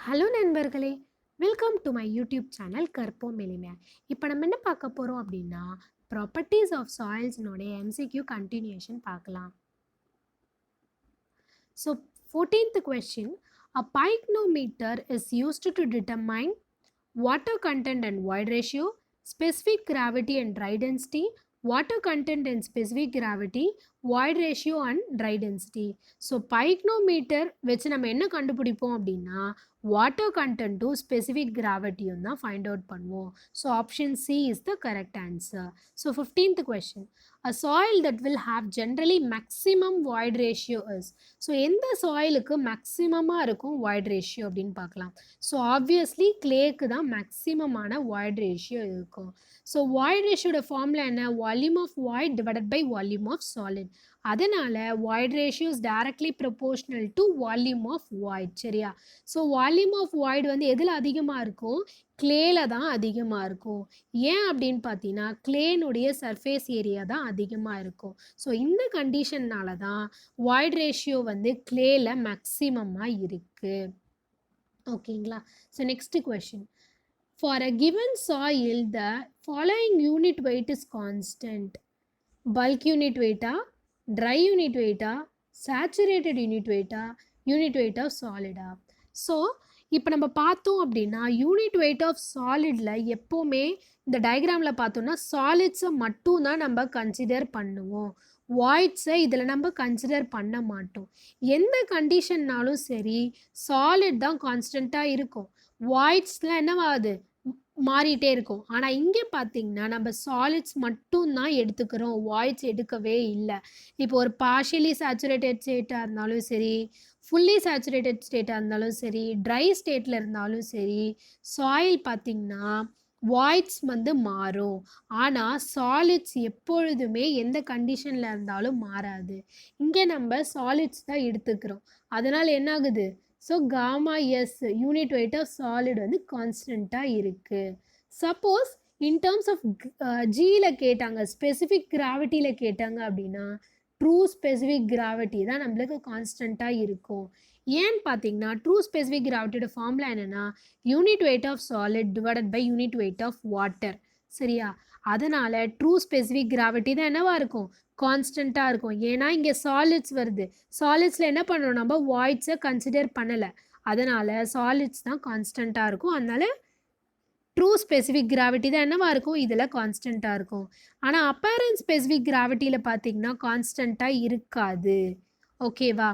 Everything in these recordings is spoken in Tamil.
ஹலோ நண்பர்களே, welcome to my YouTube channel கற்போம் எளிமையா. இப்போ நம்ம என்ன பார்க்க போகிறோம் அப்படின்னா, ப்ராப்பர்ட்டிஸ் ஆஃப் சாயில்ஸ்னுடைய எம்சிக்யூ கண்டினியூஷன் பார்க்கலாம். So 14th question, a pycnometer is used to determine water content and void ratio, specific gravity and dry density, water content and specific gravity, void ratio and dry density. So pycnometer வச்சு நம்ம என்ன கண்டுபிடிப்போம் அப்படின்னா, வாட்டர் கண்டென்ட்டும் ஸ்பெசிஃபிக் கிராவிட்டியும் தான் ஃபைண்ட் அவுட் பண்ணுவோம். So option C is the correct answer. So 15th question, a soil that will have generally maximum void ratio is. So எந்த சாயிலுக்கு மேக்ஸிமமாக இருக்கும் வாய்ட் ரேஷியோ அப்படின்னு பார்க்கலாம். ஸோ ஆப்வியஸ்லி கிளேக்கு தான் மேக்ஸிமமான வாய்ட் ரேஷியோ இருக்கும். ஸோ வாய்ட் ரேஷியோட ஃபார்முலா என்ன? Volume of void divided by volume of solid. அதனால் void ratio is directly proportional to volume of void. சரியா? ஸோ வால்யூம் ஆஃப் வாய்ட் வந்து எதில் அதிகமாக இருக்கும்? கிளேல தான் அதிகமாக இருக்கும். ஏன் அப்படின்னு பார்த்தீங்கன்னா, கிளேனுடைய சர்ஃபேஸ் ஏரியா தான் அதிகமாக இருக்கும். ஸோ இந்த கண்டிஷன்னால தான் வாய்ட் ரேஷியோ வந்து கிளேல மேக்ஸிமமாக இருக்குது. ஓகேங்களா? So next question, for a given soil the following unit wait is constant. Bulk unit வெயிட்டா, ட்ரை யூனிட் வெயிட்டா, சேச்சுரேட்டட் யூனிட் வெயிட்டா, யூனிட் வெயிட் ஆஃப் சாலிடா? ஸோ இப்போ நம்ம பார்த்தோம் அப்படின்னா, யூனிட் வெயிட் ஆஃப் சாலிடில் எப்போவுமே இந்த டயக்ராமில் பார்த்தோம்னா சாலிட்ஸை மட்டும் தான் நம்ம கன்சிடர் பண்ணுவோம். வாய்ட்ஸை இதில் நம்ம கன்சிடர் பண்ண மாட்டோம். எந்த கண்டிஷன்னாலும் சரி சாலிட் தான் கான்ஸ்டண்ட்டாக இருக்கும். வாய்ட்ஸ்லாம் என்னவாகுது? மாறிட்டே இருக்கும். ஆனால் இங்கே பார்த்தீங்கன்னா நம்ம சாலிட்ஸ் மட்டும் தான் எடுத்துக்கிறோம், வாய்ட்ஸ் எடுக்கவே இல்லை. இப்போ ஒரு பார்ஷியலி சேச்சுரேட்டட் ஸ்டேட்டாக இருந்தாலும் சரி, ஃபுல்லி சேச்சுரேட்டட் ஸ்டேட்டாக இருந்தாலும் சரி, ட்ரை ஸ்டேட்டில் இருந்தாலும் சரி, சாயில் பார்த்திங்கன்னா வாய்ட்ஸ் வந்து மாறும். ஆனால் சாலிட்ஸ் எப்பொழுதுமே எந்த கண்டிஷனில் இருந்தாலும் மாறாது. இங்கே நம்ம சாலிட்ஸ் தான் எடுத்துக்கிறோம். அதனால் என்ன ஆகுது? So gamma s unit weight of solid வந்து கான்ஸ்டண்ட்டாக இருக்குது. சப்போஸ் இன் டேர்ம்ஸ் ஆஃப் ஜியில் கேட்டாங்க, ஸ்பெசிஃபிக் கிராவிட்டியில் கேட்டாங்க அப்படின்னா ட்ரூ ஸ்பெசிஃபிக் கிராவிட்டி தான் நம்மளுக்கு கான்ஸ்டண்ட்டாக இருக்கும். ஏன்னு பார்த்தீங்கன்னா ட்ரூ ஸ்பெசிஃபிக் கிராவிட்டியோட ஃபார்முலா என்னென்னா unit weight of solid divided by unit weight of water. சரியா? அதனால் ட்ரூ ஸ்பெசிஃபிக் கிராவிட்டி தான் என்னவாக இருக்கும்? கான்ஸ்டண்ட்டாக இருக்கும். ஏன்னா இங்கே சாலிட்ஸ் வருது. சாலிட்ஸில் என்ன பண்ணுறோம்? நம்ம வாய்ட்ஸை கன்சிடர் பண்ணலை. அதனால் சாலிட்ஸ் தான் கான்ஸ்டண்ட்டாக இருக்கும். அதனால் ட்ரூ ஸ்பெசிஃபிக் கிராவிட்டி தான் என்னவாக இருக்கும்? இதில் கான்ஸ்டண்ட்டாக இருக்கும். ஆனால் அப்பேரண்ட் ஸ்பெசிஃபிக் கிராவிட்டியில் பார்த்தீங்கன்னா கான்ஸ்டண்ட்டாக இருக்காது. ஓகேவா?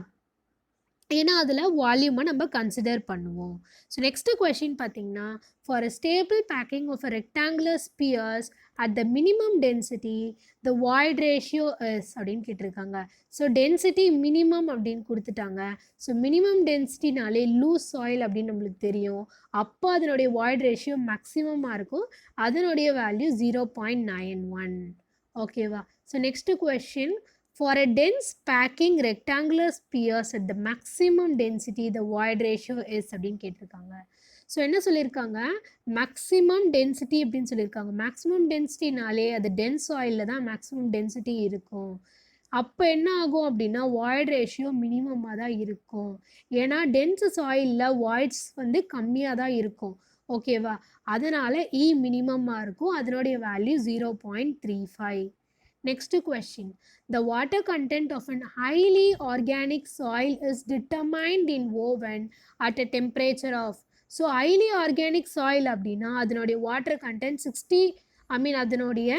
ஏன்னா அதில் வால்யூமை நம்ம கன்சிடர் பண்ணுவோம். ஸோ நெக்ஸ்ட் கொஷின் பார்த்தீங்கன்னா, for a stable packing of a rectangular spheres at the minimum density the void ratio is அப்படின்னு கேட்டிருக்காங்க. ஸோ டென்சிட்டி மினிமம் அப்படின்னு கொடுத்துட்டாங்க. ஸோ மினிமம் டென்சிட்டினாலே லூஸ் சாயில் அப்படின்னு நம்மளுக்கு தெரியும். அப்போ அதனுடைய வாய்ட் ரேஷியோ மேக்ஸிமமாக இருக்கும். அதனுடைய வேல்யூ 0.91. ஓகேவா? So next question, for a dense packing rectangular spheres at the maximum density the void ratio is அப்படின்னு கேட்டிருக்காங்க. ஸோ என்ன சொல்லியிருக்காங்க? மேக்ஸிமம் டென்சிட்டி அப்படின்னு சொல்லியிருக்காங்க. மேக்ஸிமம் டென்சிட்டினாலே அது டென்ஸ் ஆயிலில் தான் மேக்ஸிமம் டென்சிட்டி இருக்கும். அப்போ என்ன ஆகும் அப்படின்னா வாய்ட் ரேஷியோ மினிமமாக தான் இருக்கும். ஏன்னா டென்ஸ் சாயிலில் வாய்ட்ஸ் வந்து கம்மியாக தான் இருக்கும். ஓகேவா? அதனால் இ மினிமமாக இருக்கும். அதனுடைய value 0.35. Next question, the water content of an highly organic soil is determined in oven at a temperature of. So highly organic soil அப்படின்னா அதனுடைய வாட்டர் கண்டென்ட் 60, அதனுடைய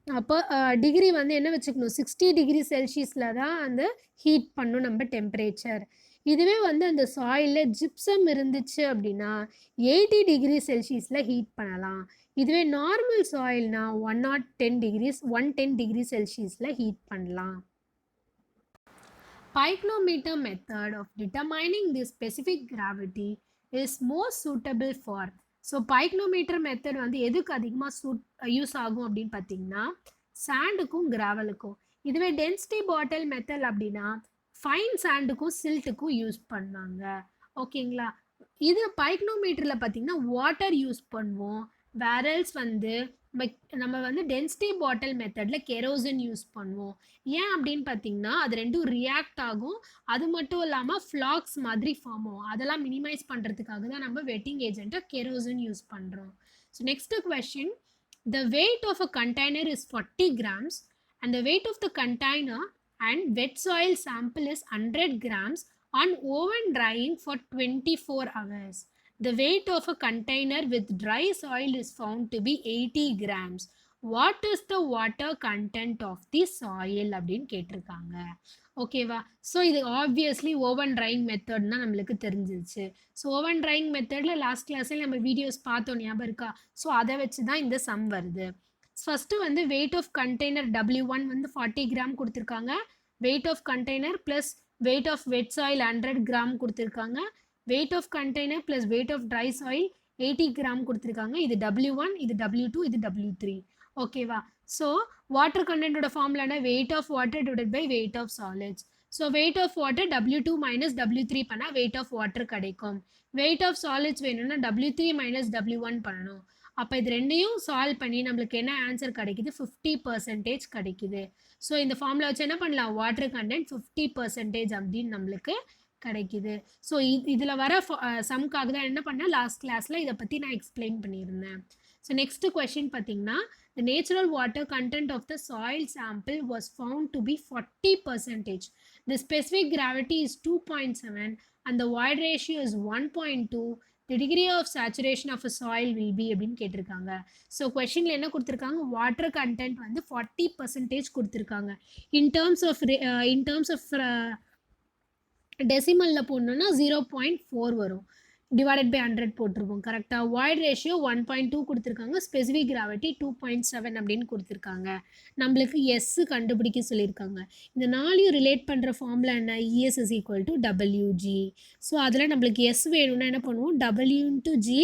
அப்போ டிகிரி வந்து என்ன வச்சுக்கணும்? 60 டிகிரி செல்சியஸில் தான் அந்த ஹீட் பண்ணும் நம்ம டெம்பரேச்சர். இதுவே வந்து அந்த சாயிலில் ஜிப்சம் இருந்துச்சு அப்படின்னா 80 டிகிரி செல்சியஸில் ஹீட் பண்ணலாம். இதுவே நார்மல் சாயில்னா 110 டிகிரி செல்சியஸில் ஹீட் பண்ணலாம். Pycnometer method of determining the specific gravity is most suitable for. So pycnometer method வந்து எதுக்கு அதிகமாக யூஸ் ஆகும் அப்படின்னு பார்த்தீங்கன்னா சாண்டுக்கும் கிராவலுக்கும். இதுவே டென்சிட்டி பாட்டில் மெத்தட் அப்படின்னா ஃபைன் சாண்டுக்கும் சில்ட்டுக்கும் யூஸ் பண்ணாங்க. ஓகேங்களா? இது பைக்னோமீட்டரில் பார்த்தீங்கன்னா வாட்டர் யூஸ் பண்ணுவோம், வேரல்ஸ் வந்து நம்ம வந்து டென்சிட்டி பாட்டில் மெத்தடில் கெரோசின் யூஸ் பண்ணுவோம். ஏன் அப்படின்னு பார்த்தீங்கன்னா அது ரெண்டும் ரியாக்ட் ஆகும். அது மட்டும் இல்லாமல் ஃப்ளாக்ஸ் மாதிரி ஃபார்ம் ஆகும். அதெல்லாம் மினிமைஸ் பண்ணுறதுக்காக தான் நம்ம வெட்டிங் ஏஜென்ட்டை கெரோசின் யூஸ் பண்ணுறோம். So next question, the weight of a container is 40 grams and the weight of the container and wet soil sample is 100 grams on oven drying for 24 hours. The weight of a container with dry soil is found to be 80 grams. What is the water content of the soil அப்படின்னு கேட்டிருக்காங்க. ஓகேவா? ஸோ இது ஆப்வியஸ்லி ஓவன் ட்ரையிங் மெத்தட்னா நம்மளுக்கு தெரிஞ்சிருச்சு. ஸோ ஓவன் ட்ரையிங் மெத்தடில் லாஸ்ட் கிளாஸில் நம்ம வீடியோஸ் பார்த்தோம், ஞாபகம் இருக்கா? ஸோ அதை வச்சு தான் இந்த சம் வருது. ஃபஸ்ட்டு வந்து வெயிட் ஆஃப் கண்டெய்னர் W1 வந்து 40 கிராம் கொடுத்துருக்காங்க. Weight of container plus weight of wet soil 100 gram கொடுத்துருக்காங்க. Weight of container plus weight of dry soil 80 gram கொடுத்துருக்காங்க. இது W1, இது W2, இது W3. ஓகேவா? ஸோ வாட்டர் கண்டென்ட்டோட ஃபார்முலானா weight of water divided by weight of solids. So weight of water W2 minus W3 பண்ணால் வெயிட் ஆஃப் வாட்டர் கிடைக்கும். வெயிட் ஆஃப் சாலிட்ஸ் வேணும்னா W3 மைனஸ் W1 பண்ணணும். அப்போ இது ரெண்டையும் சால்வ் பண்ணி நம்மளுக்கு என்ன ஆன்சர் கிடைக்குது? 50% கிடைக்குது. ஸோ இந்த ஃபார்முலா வச்சு என்ன பண்ணலாம்? வாட்டர் கண்டென்ட் 50% அப்படின்னு நம்மளுக்கு கிடைக்குது. ஸோ இதில் வர சம்காக தான் என்ன பண்ணேன், லாஸ்ட் கிளாஸில் இதை பற்றி நான் எக்ஸ்பிளைன் பண்ணியிருந்தேன். ஸோ நெக்ஸ்ட் கொஸ்டின் பார்த்தீங்கன்னா, the natural water content of the soil sample was found to be 40%. The specific gravity is 2.7 and the void ratio is 1.2. The degree of saturation of a soil will be அப்படின்னு கேட்டிருக்காங்க. ஸோ கொஷினில் என்ன கொடுத்துருக்காங்க? வாட்டர் கண்டென்ட் வந்து 40% கொடுத்துருக்காங்க. இன் டேர்ம்ஸ் ஆஃப் டெசிமலில் போடணுன்னா 0.4 வரும். டிவைடட் பை 100 போட்டிருப்போம். கரெக்டாக வாய்ட் ரேஷியோ 1.2 கொடுத்துருக்காங்க. ஸ்பெசிஃபிக் கிராவிட்டி 2.7 அப்படின்னு கொடுத்துருக்காங்க. நம்மளுக்கு எஸ் கண்டுபிடிக்க சொல்லியிருக்காங்க. இந்த நாளையும் ரிலேட் பண்ணுற ஃபார்முலா என்ன? ES is equal to WG. So அதில் நம்மளுக்கு எஸ் வேணும்னா என்ன பண்ணுவோம்? W into G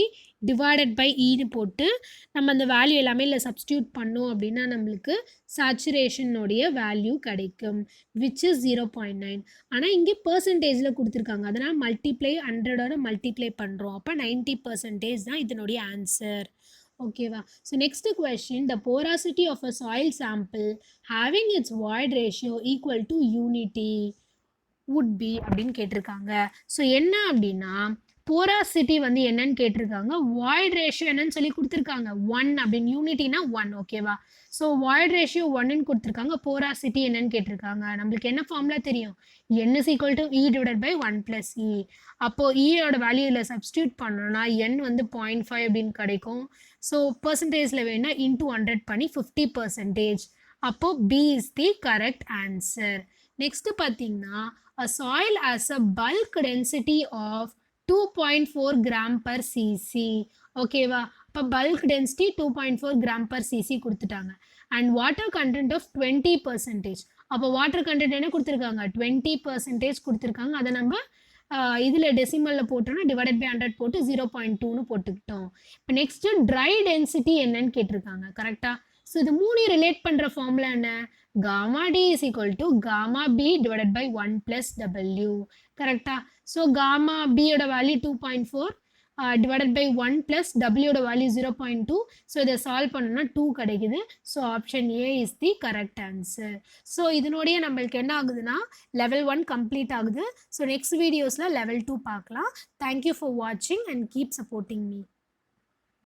divided by ஈன்னு போட்டு நம்ம அந்த வேல்யூ எல்லாமே இல்லை சப்ஸ்டியூட் பண்ணோம் அப்படின்னா நம்மளுக்கு சேச்சுரேஷனுடைய வேல்யூ கிடைக்கும், விச் இஸ் 0.9. ஆனால் இங்கே பர்சன்டேஜில் கொடுத்துருக்காங்க. அதனால் மல்டிப்ளை 100ஓட மல்டிப்ளை பண்ணுறோம். அப்போ 90% தான் இதனுடைய ஆன்சர். ஓகேவா? So next question, the porosity of a soil sample having its void ratio equal to unity would be அப்படின்னு கேட்டிருக்காங்க. ஸோ என்ன அப்படின்னா போராசிட்டி வந்து என்னன்னு கேட்டிருக்காங்க. வாய்ட் ரேஷியோ என்னன்னு சொல்லி கொடுத்துருக்காங்க 1 அப்படின்னு. யூனிட்டினா 1. ஓகேவா? ஸோ வாய்ட் ரேஷியோ 1ன்னு கொடுத்துருக்காங்க. போராசிட்டி என்னன்னு கேட்டிருக்காங்க. நம்மளுக்கு என்ன ஃபார்முலா தெரியும்? n is equal to e divided by 1 plus e. அப்போது ஈயோட வேல்யூவில் சப்ஸ்டியூட் பண்ணோன்னா n வந்து 0.5 அப்படின்னு கிடைக்கும். ஸோ பர்சன்டேஜில் வேணால் இன்ட்டு 100 பண்ணி 50%. அப்போது B is the correct answer. Next பார்த்தீங்கன்னா, a soil has a bulk density of 2.4 gram per cc. ஓகேவா? இப்போ bulk density 2.4 gram per cc கொடுத்துட்டாங்க. And water content of 20%. அப்போ வாட்டர் கண்டென்ட் என்ன கொடுத்துருக்காங்க? 20% கொடுத்துருக்காங்க. அதை நம்ம இதில் டெசிமலில் போட்டோன்னா டிவைடட் பை 100 போட்டு 0.2ன்னு போட்டுக்கிட்டோம். இப்போ நெக்ஸ்ட்டு ட்ரை டென்சிட்டி என்னன்னு கேட்டிருக்காங்க. கரெக்டாக? ஸோ இது மூணு ரிலேட் பண்ணுற ஃபார்முலா என்ன? gamma d is equal to gamma b divided by 1 plus w. கரெக்டா? ஸோ gamma b ஓட value 2.4 divided by 1 plus w ஓட வேல்யூ 0.2. ஸோ இதை சால்வ் பண்ணோம்னா 2 கிடைக்குது. So option A is the correct answer. So இதனுடைய நம்மளுக்கு என்ன ஆகுதுன்னா level 1 கம்ப்ளீட் ஆகுது. ஸோ நெக்ஸ்ட் வீடியோஸில் level 2 பார்க்கலாம். தேங்க்யூ ஃபார் வாட்சிங் அண்ட் கீப் சப்போர்ட்டிங் மீ.